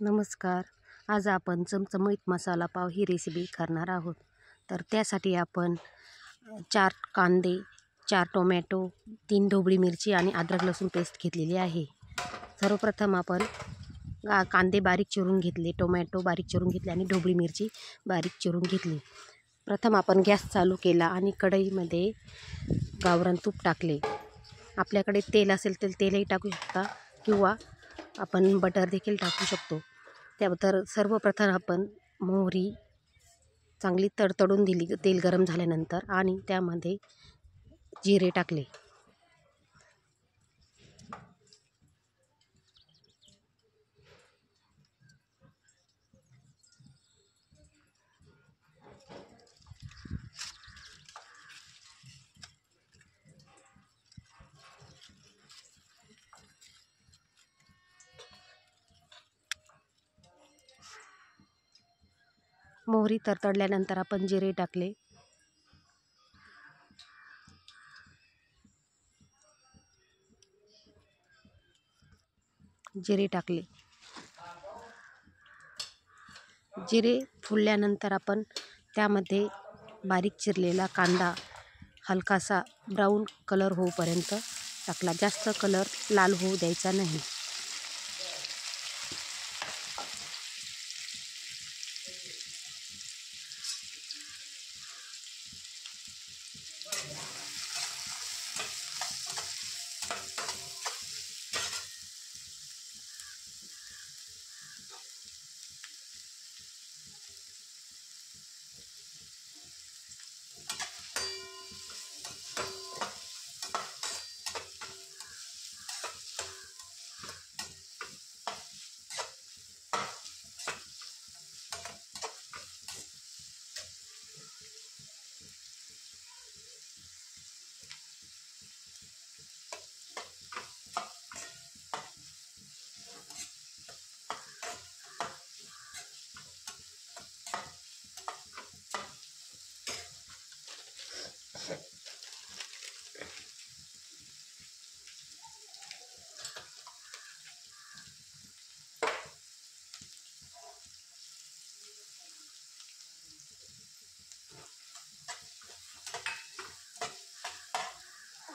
नमस्कार. आज आपण चमचमीत मसाला पाव ही रेसिपी करणार आहोत. तर त्यासाठी आपण 4 कांदे, 4 टोमॅटो, 3 ढोबळी मिरची आणि अद्रक लसूण पेस्ट घेतलेली आहे. सर्वप्रथम आपण कांदे बारीक चिरून घेतले, टोमॅटो बारीक चिरून घेतले आणि ढोबळी मिरची बारीक चिरून घेतली. प्रथम आपण गॅस चालू केला आणि कढईमध्ये गावरान तूप टाकले. आपल्याकडे तेल असेल तर तेलही टाकू शकता किंवा आपण बटर देखील टाकू शकतो. त्यानंतर सर्वप्रथम आपण मोहरी चांगली तडतडून दिली तेल गरम झाल्यानंतर आणि त्यामध्ये जिरे टाकले. मोहरी तडतडल्यानंतर आपण जिरे टाकले. जिरे फुलल्यानंतर आपण त्यामध्ये बारीक चिरलेला कांदा हलकासा ब्राऊन कलर होईपर्यंत टाकला. जास्त कलर लाल होऊ द्यायचा नाही.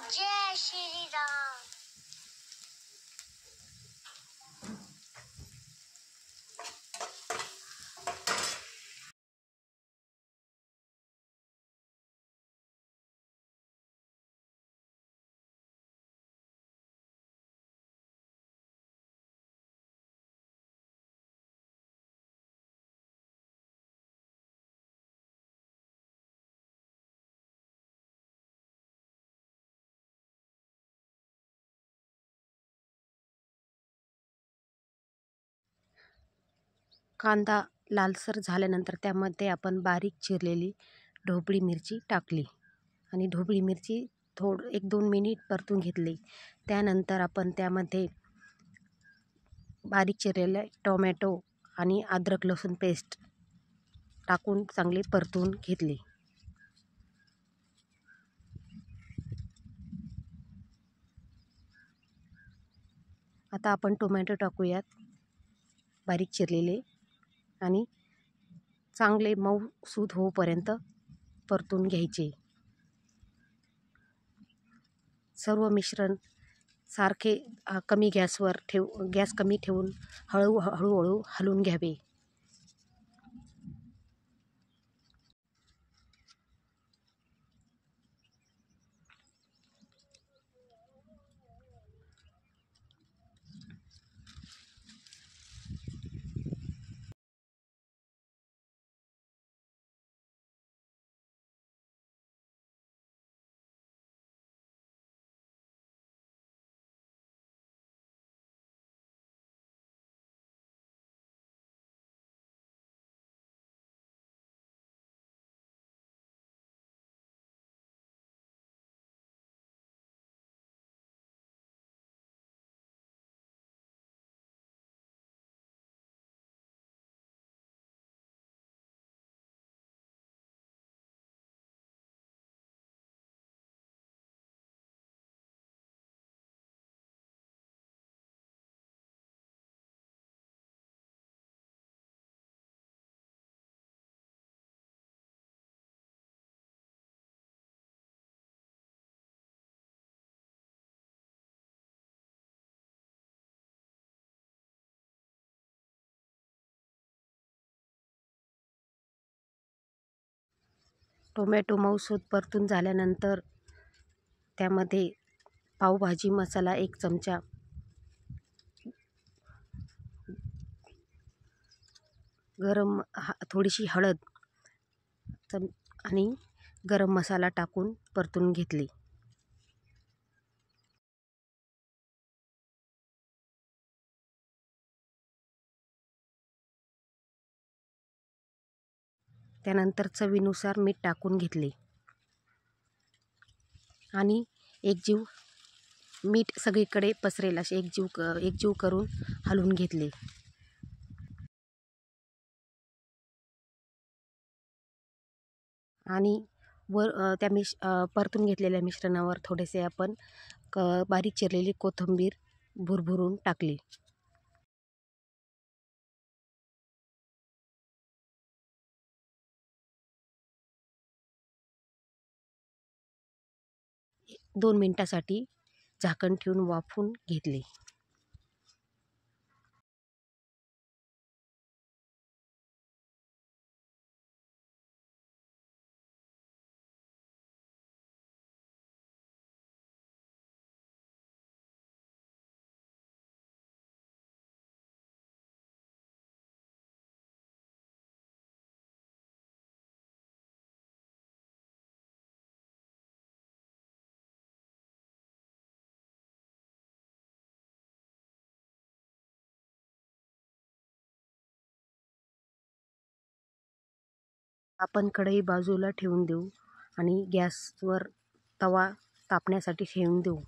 जय श्री राम. कांदा लालसर झाल्यानंतर त्यामध्ये आपण बारीक चिरलेली ढोबळी मिरची टाकली आणि ढोबळी मिरची 1-2 मिनिट परतून घेतली. त्यानंतर आपण त्यामध्ये बारीक चिरलेले टोमॅटो आणि अद्रक लसूण पेस्ट टाकून चांगले परतून घेतले. आता आपण टोमॅटो टाकूयात बारीक चिरलेले आणि चांगले मऊसूद होईपर्यंत परतून घ्यायचे. सर्व मिश्रण सारखे गॅस कमी ठेवून हळूहळू हलवून घ्यावे. टोमॅटो मऊसूत परतून झाल्यानंतर त्यामध्ये पावभाजी मसाला 1 चमचा, थोडीशी हळद आणि गरम मसाला टाकून परतून घेतली. त्यानंतर चवीनुसार मीठ टाकून घेतले आणि मीठ सगळीकडे पसरेल असे एकजीव करून हलवून घेतले. आणि परतून घेतलेल्या मिश्रणावर थोडेसे आपण बारीक चिरलेली कोथिंबीर भुरभुरून टाकली. दोन मिनिटासाठी झाकण ठेवून वाफवून घेतले. आपण कढई बाजूला ठेवून देऊ आणि गॅसवर तवा तापण्यासाठी ठेवून देऊ.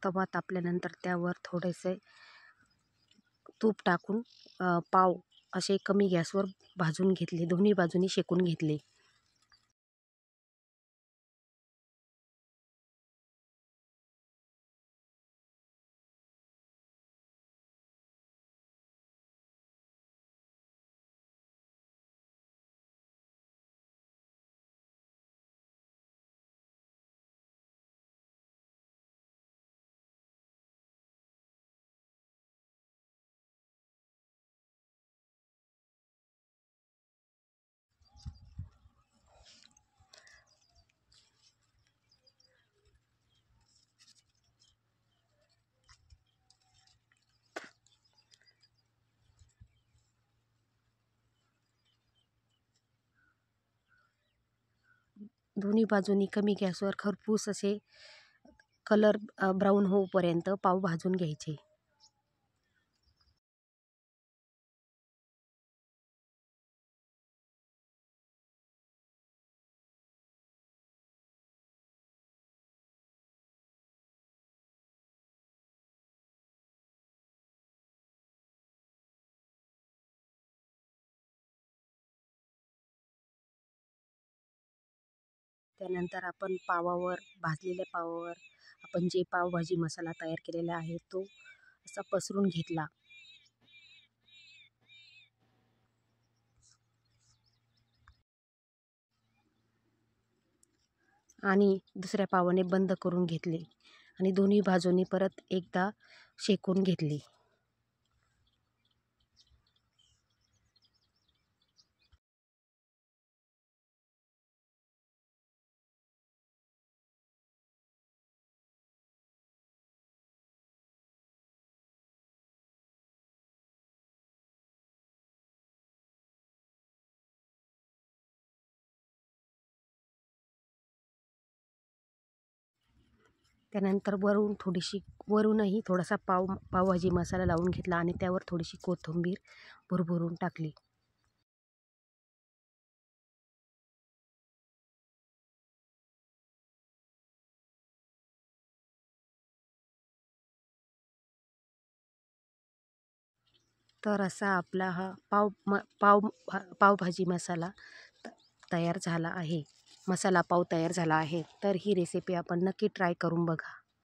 तवा तापल्यानंतर त्यावर थोडेसे तूप टाकून पाव असे कमी गॅसवर भाजून घेतले, दोन्ही बाजूनी शेकून घेतले. दोन्ही बाजूनी कमी गॅसवर खरपूस असे कलर ब्राऊन होऊपर्यंत पाव भाजून घ्यायचे. त्यानंतर आपण भाजलेल्या पावावर आपण जे पावभाजी मसाला तयार केलेला आहे तो असा पसरून घेतला. आणि दुसऱ्या पावाने बंद करून घेतले आणि दोन्ही बाजूनी परत एकदा शेकून घेतली. त्यानंतर वरूनही थोडासा पावभाजी मसाला लावून घेतला आणि त्यावर थोडीशी कोथिंबीर भुरभुरून टाकली. तर असा आपला हा पावभाजी मसाला तयार झाला आहे. मसाला पाव तयार झाला आहे. तर ही रेसिपी आपण नक्की ट्राय करून बघा.